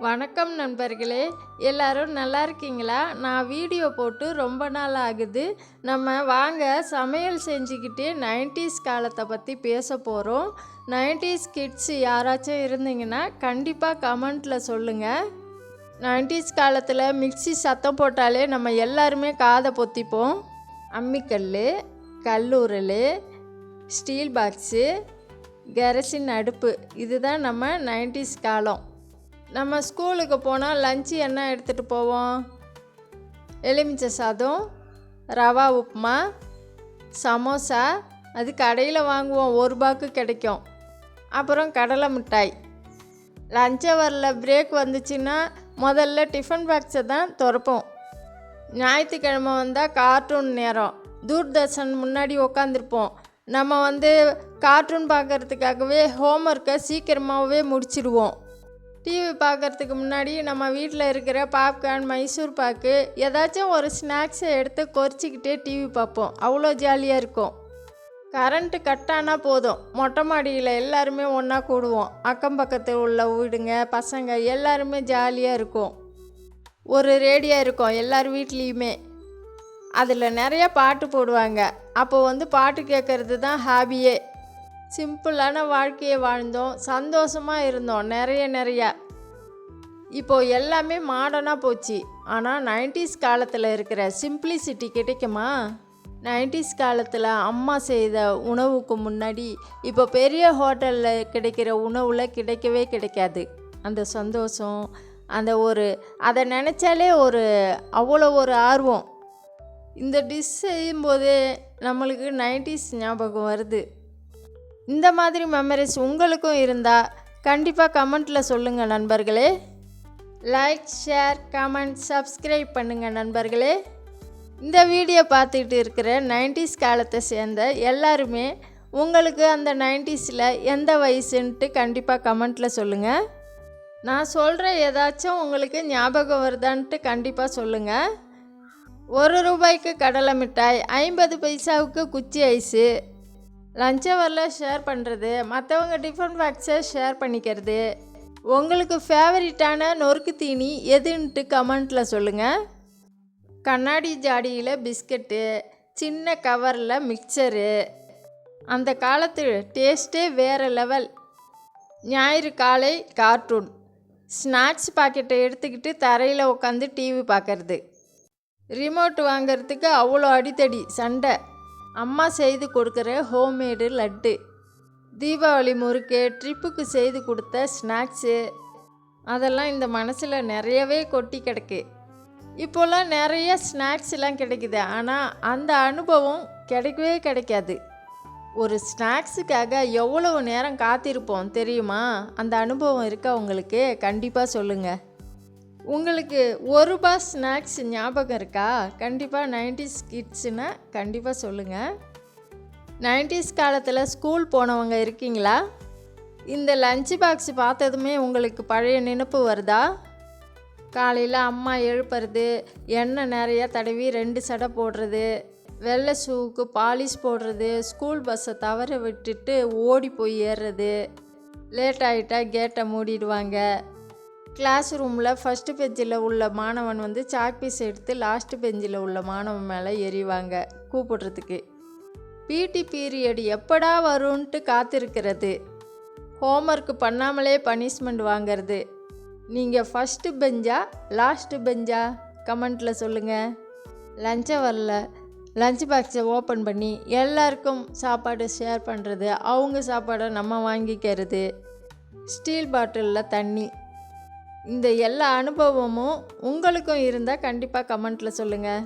வணக்கம் நண்பர்களே, எல்லாரும் நல்லா இருக்கீங்களா? நான் வீடியோ போட்டு ரொம்ப நாள் ஆகுது. நம்ம வாங்க சமையல் செஞ்சுக்கிட்டே 90s காலத்தை பற்றி பேச போகிறோம். 90s கிட்ஸ் யாராச்சும் இருந்தீங்கன்னா கண்டிப்பாக கமெண்ட்டில் சொல்லுங்கள். 90s காலத்தில் மிக்ஸி சத்தம் போட்டாலே நம்ம எல்லாருமே காதை பொத்திப்போம். அம்மிக்கல், கல்லூரல், ஸ்டீல் பாக்ஸு, கெரசின் அடுப்பு, இதுதான் நம்ம 90s காலம். நம்ம ஸ்கூலுக்கு போனால் லஞ்சு என்ன எடுத்துகிட்டு போவோம்? எலுமிச்சை சாதம், ரவா உப்புமா, சமோசா, அது கடையில் வாங்குவோம், ₹1 கிடைக்கும். அப்புறம் கடலை மிட்டாய். லஞ்ச் ஹவரில் பிரேக் வந்துச்சுன்னா முதல்ல டிஃபன் பாக்ஸை தான் திறப்போம். ஞாயிற்றுக்கிழமை வந்தால் கார்ட்டூன் நேரம். தூர்தர்ஷன் முன்னாடி உக்காந்துருப்போம். நம்ம கார்ட்டூன் பார்க்குறதுக்காகவே ஹோம்ஒர்க்கை சீக்கிரமாகவே முடிச்சிடுவோம். டிவி பார்க்குறதுக்கு முன்னாடி நம்ம வீட்டில் இருக்கிற பாப்கார்ன், மைசூர் பாக்கு, ஏதாச்சும் ஒரு ஸ்நாக்ஸை எடுத்து கொறிச்சிக்கிட்டே டிவி பார்ப்போம். அவ்வளோ ஜாலியாக இருக்கும். கரண்ட்டு கட் ஆனால் போதும், மொட்டை மாடியில் எல்லாருமே ஒன்றா கூடுவோம். அக்கம் பக்கத்தில் உள்ள வீடுங்க, பசங்க எல்லாருமே ஜாலியாக இருக்கும். ஒரு ரேடியோ இருக்கும் எல்லார் வீட்லேயுமே. அதில் நிறைய பாட்டு போடுவாங்க. அப்போ பாட்டு கேட்குறது தான் ஹாபியே. சிம்பிளான வாழ்க்கையை வாழ்ந்தோம், சந்தோஷமாக இருந்தோம் நிறையா. இப்போது எல்லாமே மாடர்னாக போச்சு. ஆனால் 90s காலத்தில் இருக்கிற சிம்பிளிசிட்டி கிடைக்குமா? 90s காலத்தில் அம்மா செய்த உணவுக்கு முன்னாடி இப்போ பெரிய ஹோட்டலில் கிடைக்கிற உணவில் கிடைக்கவே கிடைக்காது. அந்த சந்தோஷம், அதை நினச்சாலே அவ்வளோ ஒரு ஆர்வம். இந்த டிஷ் செய்யும்போதே நம்மளுக்கு 90s ஞாபகம் வருது. இந்த மாதிரி மெமரிஸ் உங்களுக்கும் இருந்தால் கண்டிப்பாக கமெண்ட்டில் சொல்லுங்கள் நண்பர்களே. லைக், ஷேர், கமெண்ட், சப்ஸ்கிரைப் பண்ணுங்கள் நண்பர்களே. இந்த வீடியோ பார்த்துக்கிட்டு இருக்கிற 90s காலத்தை சேர்ந்த எல்லாருமே உங்களுக்கு அந்த 90ஸில் எந்த வயசுன்ட்டு கண்டிப்பாக கமெண்ட்டில் சொல்லுங்கள். நான் சொல்கிற ஏதாச்சும் உங்களுக்கு ஞாபகம் வருதான்ட்டு கண்டிப்பாக சொல்லுங்கள். ₹1 கடலை மிட்டாய், 50 பைசாவுக்கு குச்சி ஐஸு, லஞ்ச் ஹவரில் ஷேர் பண்ணுறது, மற்றவங்க டிஃபன் பாக்ஸை ஷேர் பண்ணிக்கிறது, உங்களுக்கு ஃபேவரட்டான நொறுக்கு தீனி எதுன்ட்டு கமெண்ட்டில் சொல்லுங்கள். கண்ணாடி ஜாடியில் பிஸ்கட்டு, சின்ன கவரில் மிக்சரு, அந்த காலத்து டேஸ்ட்டே வேறு லெவல். ஞாயிறு காலை கார்ட்டூன், ஸ்நாக்ஸ் பாக்கெட்டை எடுத்துக்கிட்டு தரையில் உட்காந்து டிவி பார்க்கறது, ரிமோட் வாங்கிறதுக்கு அவ்வளோ அடித்தடி சண்டை, அம்மா செய்து கொடுக்குற ஹோம்மேடு லட்டு, தீபாவளி முறுக்கு, ட்ரிப்புக்கு செய்து கொடுத்த ஸ்நாக்ஸு, அதெல்லாம் இந்த மனசில் நிறையவே கொட்டி கிடக்கு. இப்போல்லாம் நிறைய ஸ்நாக்ஸ்லாம் கிடைக்குது, ஆனால் அந்த அனுபவம் கிடைக்கவே கிடைக்காது. ஒரு ஸ்நாக்ஸுக்காக எவ்வளவு நேரம் காத்திருப்போம் தெரியுமா? அந்த அனுபவம் இருக்கா உங்களுக்கு? கண்டிப்பாக சொல்லுங்கள். உங்களுக்கு ₹1 ஸ்நாக்ஸ் ஞாபகம் இருக்கா? கண்டிப்பாக 90s கிட்ஸுனால் கண்டிப்பாக சொல்லுங்கள். 90s காலத்தில் ஸ்கூல் போனவங்க இருக்கீங்களா? இந்த லஞ்ச் பாக்ஸ் பார்த்ததுமே உங்களுக்கு பழைய நினைப்பு வருதா? காலையில் அம்மா எழுப்புறது, எண்ணெய் நிறையா தடவி 2 சடை போடுறது, வெள்ளை ஷூவுக்கு பாலிஷ் போடுறது, ஸ்கூல் பஸ்ஸை தவற விட்டுட்டு ஓடி போய் ஏறுறது, லேட் ஆகிட்டா கேட்டை மூடிடுவாங்க. கிளாஸ் ரூமில் ஃபஸ்ட்டு பெஞ்சில் உள்ள மாணவன் சாக்பீஸ் எடுத்து லாஸ்ட்டு பெஞ்சில் உள்ள மாணவன் மேலே எறிவாங்க கூப்பிடுறதுக்கு. பிடி பீரியட் எப்படா வரும்ன்ட்டு காத்திருக்கிறது. ஹோம்ஒர்க் பண்ணாமலே பனிஷ்மெண்ட் வாங்கிறது. நீங்கள் ஃபஸ்ட்டு பெஞ்சா லாஸ்ட்டு பெஞ்சா? கமெண்ட்டில் சொல்லுங்கள். லஞ்ச் ஹவரில் லஞ்ச் பாக்ஸை ஓப்பன் பண்ணி எல்லாருக்கும் சாப்பாடு ஷேர் பண்ணுறது, அவங்க சாப்பாடை நம்ம வாங்கிக்கிறது, ஸ்டீல் பாட்டிலில் தண்ணி, இந்த எல்லா அனுபவமும் உங்களுக்கும் இருந்தால் கண்டிப்பாக கமெண்ட்டில் சொல்லுங்கள்.